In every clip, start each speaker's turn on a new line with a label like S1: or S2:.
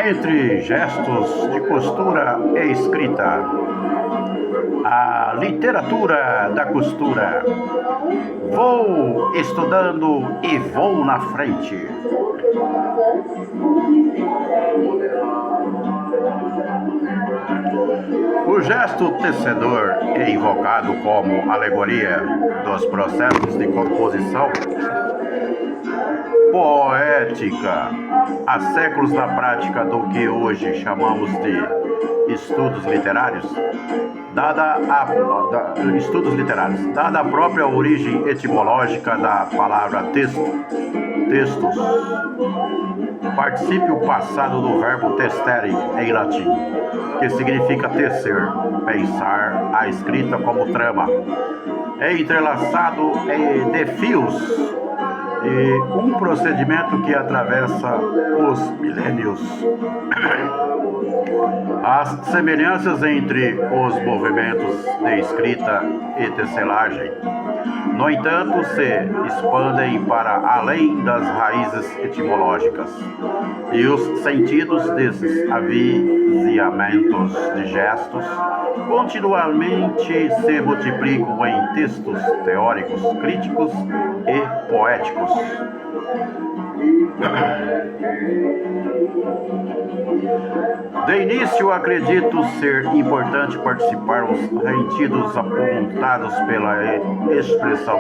S1: Entre gestos de costura e escrita, a literatura da costura. Vou estudando e vou na frente. O gesto tecedor é invocado como alegoria dos processos de composição poética há séculos na prática do que hoje chamamos de estudos literários. Dada a própria origem etimológica da palavra textos, particípio passado do verbo testere em latim, que significa tecer, pensar, a escrita como trama, é entrelaçado de fios e um procedimento que atravessa os milênios. As semelhanças entre os movimentos de escrita e tecelagem, no entanto, se expandem para além das raízes etimológicas, e os sentidos desses avizinhamentos de gestos continuamente se multiplicam em textos teóricos, críticos e poéticos. De início, acredito ser importante participar os sentidos apontados pela expressão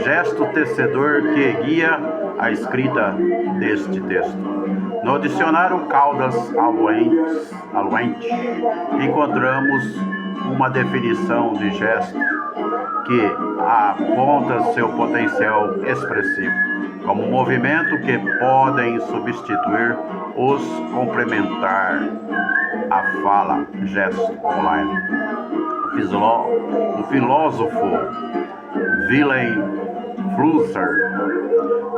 S1: gesto tecedor que guia a escrita deste texto. No dicionário Caldas Aluente, encontramos uma definição de gesto que aponta seu potencial expressivo como movimento que podem substituir os complementar a fala, gesto online. O filósofo Wilhelm Flusser,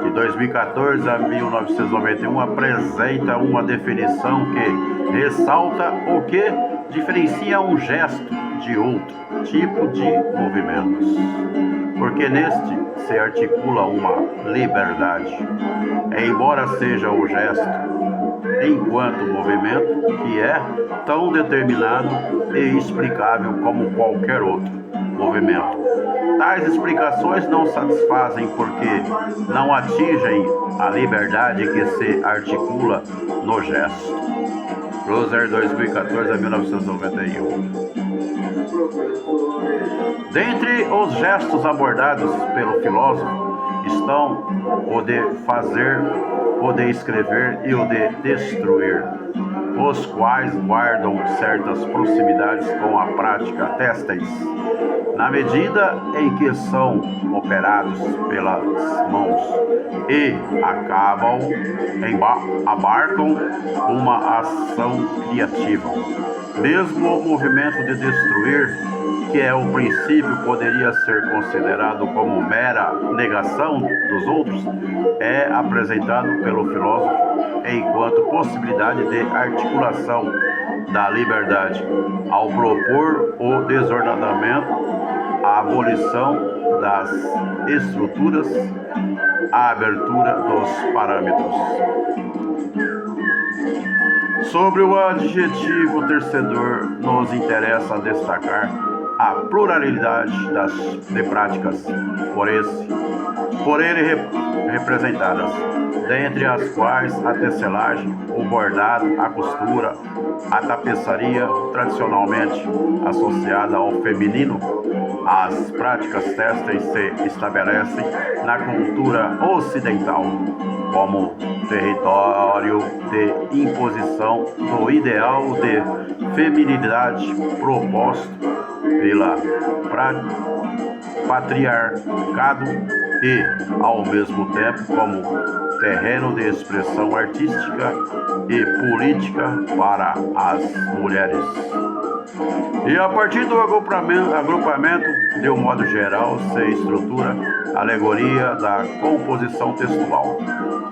S1: de 2014 a 1991, apresenta uma definição que ressalta o que diferencia um gesto de outro tipo de movimentos, porque neste se articula uma liberdade, embora seja o gesto, enquanto movimento, que é tão determinado e explicável como qualquer outro movimento. Tais explicações não satisfazem porque não atingem a liberdade que se articula no gesto. Flusser, 2014 a 1991. Dentre os gestos abordados pelo filósofo estão o de fazer, o de escrever e o de destruir, os quais guardam certas proximidades com a prática têxteis, na medida em que são operados pelas mãos e abarcam uma ação criativa. Mesmo o movimento de destruir, que é o princípio, poderia ser considerado como mera negação dos outros, é apresentado pelo filósofo enquanto possibilidade de articulação da liberdade, ao propor o desordenamento, a abolição das estruturas, a abertura dos parâmetros. Sobre o adjetivo tecedor, nos interessa destacar a pluralidade de práticas por ele representadas, dentre as quais a tecelagem, o bordado, a costura, a tapeçaria, tradicionalmente associada ao feminino. As práticas têxteis se estabelecem na cultura ocidental como território de imposição do ideal de feminilidade proposto pela patriarcado e, ao mesmo tempo, como terreno de expressão artística e política para as mulheres. E a partir do agrupamento, de um modo geral, se estrutura a alegoria da composição textual.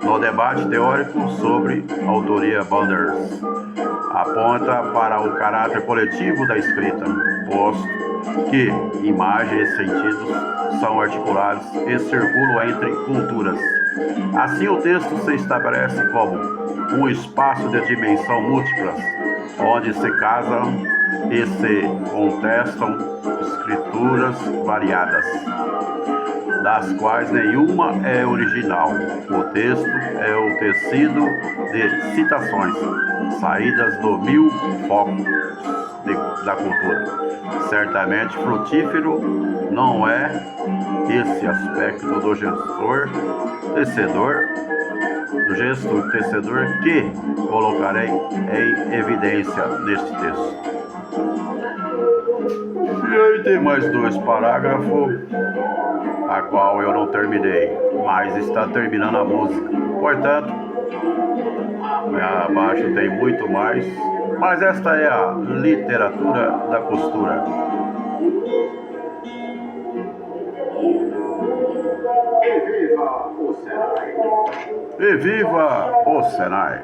S1: No debate teórico sobre autoria, Banders aponta para o caráter coletivo da escrita, posto que imagens e sentidos são articulados e circulam entre culturas. Assim, o texto se estabelece como um espaço de dimensão múltiplas, onde se casam e se contestam escrituras variadas, das quais nenhuma é original. O texto é o tecido de citações, saídas do mil focos da cultura. Certamente frutífero não é esse aspecto do gestor tecedor que colocarei em evidência neste texto. E aí tem mais 2 parágrafos, a qual eu não terminei, mas está terminando a música. Portanto, abaixo tem muito mais, mas esta é a literatura da costura. E viva o Senai!